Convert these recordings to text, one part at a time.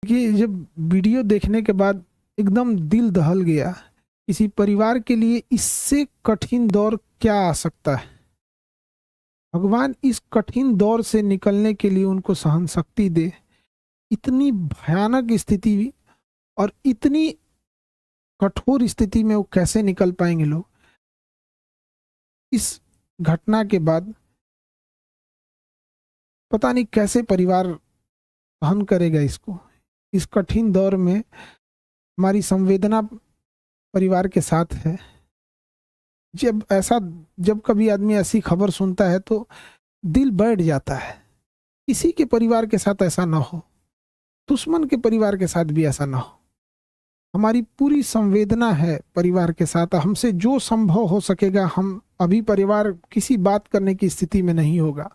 कि जब वीडियो देखने के बाद एकदम दिल दहल गया। किसी परिवार के लिए इससे कठिन दौर क्या आ सकता है। भगवान इस कठिन दौर से निकलने के लिए उनको सहन शक्ति दे। इतनी भयानक स्थिति और इतनी कठोर स्थिति में वो कैसे निकल पाएंगे लोग। इस घटना के बाद पता नहीं कैसे परिवार सहन करेगा इसको। इस कठिन दौर में हमारी संवेदना परिवार के साथ है। जब कभी आदमी ऐसी खबर सुनता है तो दिल बैठ जाता है। किसी के परिवार के साथ ऐसा ना हो, दुश्मन के परिवार के साथ भी ऐसा ना हो। हमारी पूरी संवेदना है परिवार के साथ। हमसे जो संभव हो सकेगा, हम अभी परिवार किसी बात करने की स्थिति में नहीं होगा।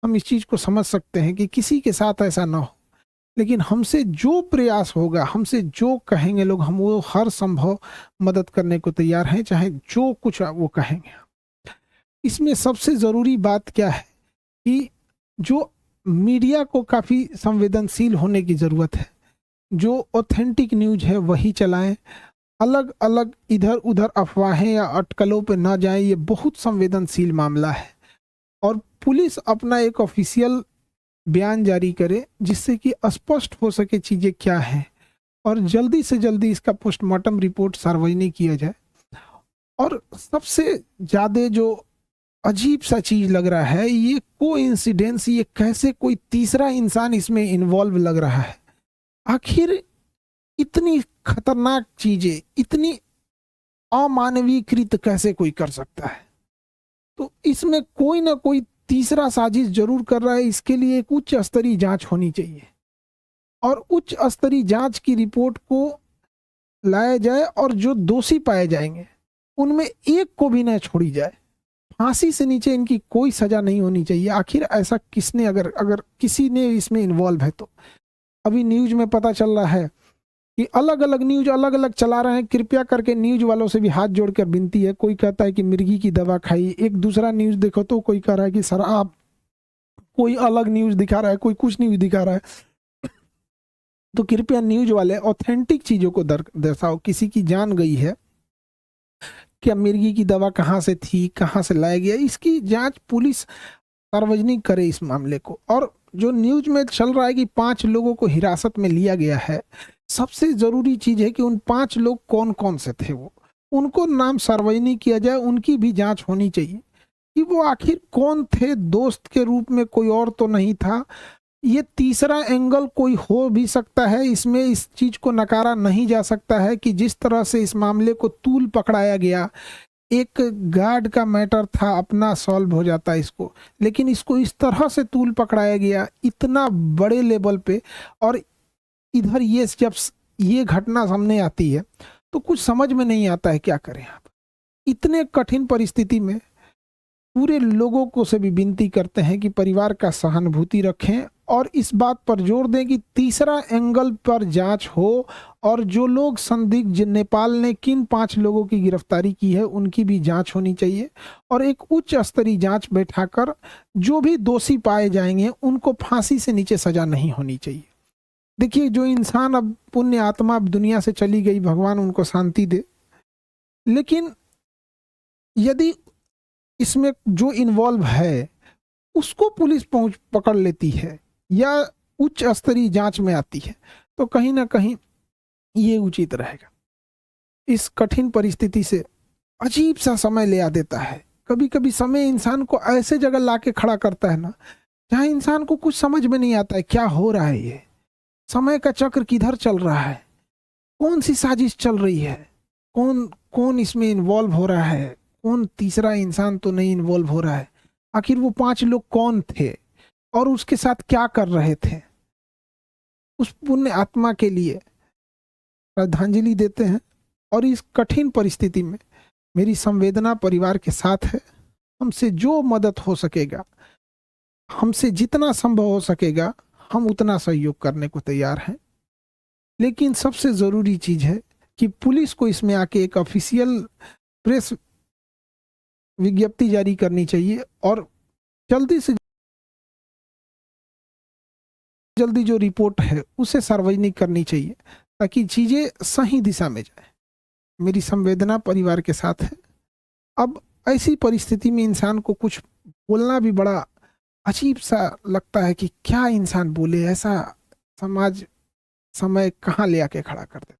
हम इस चीज को समझ सकते हैं कि किसी के साथ ऐसा ना हो, लेकिन हमसे जो प्रयास होगा, हमसे जो कहेंगे लोग, हम वो हर संभव मदद करने को तैयार हैं, चाहे जो कुछ वो कहेंगे। इसमें सबसे जरूरी बात क्या है कि जो मीडिया को काफी संवेदनशील होने की जरूरत है। जो ऑथेंटिक न्यूज है वही चलाएं। अलग अलग इधर उधर अफवाहें या अटकलों पे ना जाएं। ये बहुत संवेदनशील मामला है और पुलिस अपना एक ऑफिशियल बयान जारी करे जिससे कि स्पष्ट हो सके चीजें क्या हैं और जल्दी से जल्दी इसका पोस्टमार्टम रिपोर्ट सार्वजनिक किया जाए। और सबसे ज्यादा जो अजीब सा चीज लग रहा है, ये कोइंसिडेंस, ये कैसे कोई तीसरा इंसान इसमें इन्वॉल्व लग रहा है। आखिर इतनी खतरनाक चीजें, इतनी अमानवीकृत कैसे कोई कर सकता है। तो इसमें कोई ना कोई तीसरा साजिश जरूर कर रहा है। इसके लिए एक उच्च स्तरीय जांच होनी चाहिए और उच्च स्तरीय जांच की रिपोर्ट को लाया जाए और जो दोषी पाए जाएंगे उनमें एक को भी न छोड़ी जाए। फांसी से नीचे इनकी कोई सजा नहीं होनी चाहिए। आखिर ऐसा किसने, अगर किसी ने इसमें इन्वॉल्व है तो। अभी न्यूज में पता चल रहा है कि अलग अलग न्यूज अलग अलग चला रहे हैं। कृपया करके न्यूज वालों से भी हाथ जोड़कर विनती है। कोई कहता है कि मिर्गी की दवा खाई, एक दूसरा न्यूज देखो तो कोई कह रहा है कि शराब, कोई अलग न्यूज दिखा रहा है, कोई कुछ न्यूज दिखा रहा है। तो कृपया न्यूज वाले ऑथेंटिक चीजों को दर्शाओ। किसी की जान गई है, क्या मिर्गी की दवा कहाँ से थी, कहाँ से लाया गया, इसकी जांच पुलिस सार्वजनिक करे इस मामले को। और जो न्यूज में चल रहा है कि 5 लोगों को हिरासत में लिया गया है, सबसे जरूरी चीज है कि उन 5 लोग कौन कौन से थे, वो उनको नाम सार्वजनिक किया जाए। उनकी भी जांच होनी चाहिए कि वो आखिर कौन थे। दोस्त के रूप में कोई और तो नहीं था। ये तीसरा एंगल कोई हो भी सकता है इसमें। इस चीज को नकारा नहीं जा सकता है कि जिस तरह से इस मामले को तूल पकड़ाया गया, एक गार्ड का मैटर था, अपना सॉल्व हो जाता इसको, लेकिन इसको इस तरह से तूल पकड़ाया गया इतना बड़े लेवल पे। और इधर ये जब ये घटना सामने आती है तो कुछ समझ में नहीं आता है क्या करें आप। इतने कठिन परिस्थिति में पूरे लोगों को से भी विनती करते हैं कि परिवार का सहानुभूति रखें और इस बात पर जोर दें कि तीसरा एंगल पर जांच हो और जो लोग संदिग्ध, नेपाल ने किन 5 लोगों की गिरफ्तारी की है उनकी भी जांच होनी चाहिए और एक उच्च स्तरीय जांच बैठाकर जो भी दोषी पाए जाएंगे उनको फांसी से नीचे सजा नहीं होनी चाहिए। देखिए, जो इंसान अब पुण्य आत्मा अब दुनिया से चली गई, भगवान उनको शांति दे, लेकिन यदि इसमें जो इन्वॉल्व है उसको पुलिस पकड़ लेती है या उच्च स्तरीय जांच में आती है तो कहीं ना कहीं ये उचित रहेगा। इस कठिन परिस्थिति से अजीब सा समय ले आ देता है। कभी कभी समय इंसान को ऐसे जगह लाके खड़ा करता है ना, जहां इंसान को कुछ समझ में नहीं आता है क्या हो रहा है। ये समय का चक्र किधर चल रहा है, कौन सी साजिश चल रही है, कौन कौन इसमें इन्वॉल्व हो रहा है, कौन तीसरा इंसान तो नहीं इन्वॉल्व हो रहा है। आखिर वो 5 लोग कौन थे और उसके साथ क्या कर रहे थे। उस पुण्य आत्मा के लिए श्रद्धांजलि देते हैं और इस कठिन परिस्थिति में मेरी संवेदना परिवार के साथ है। हमसे जो मदद हो सकेगा, हमसे जितना संभव हो सकेगा, हम उतना सहयोग करने को तैयार हैं। लेकिन सबसे जरूरी चीज है कि पुलिस को इसमें आके एक ऑफिशियल प्रेस विज्ञप्ति जारी करनी चाहिए और जल्दी से जल्दी जो रिपोर्ट है उसे सार्वजनिक करनी चाहिए ताकि चीज़ें सही दिशा में जाए। मेरी संवेदना परिवार के साथ है। अब ऐसी परिस्थिति में इंसान को कुछ बोलना भी बड़ा अजीब सा लगता है कि क्या इंसान बोले, ऐसा समाज समय कहाँ ले आके खड़ा कर देता।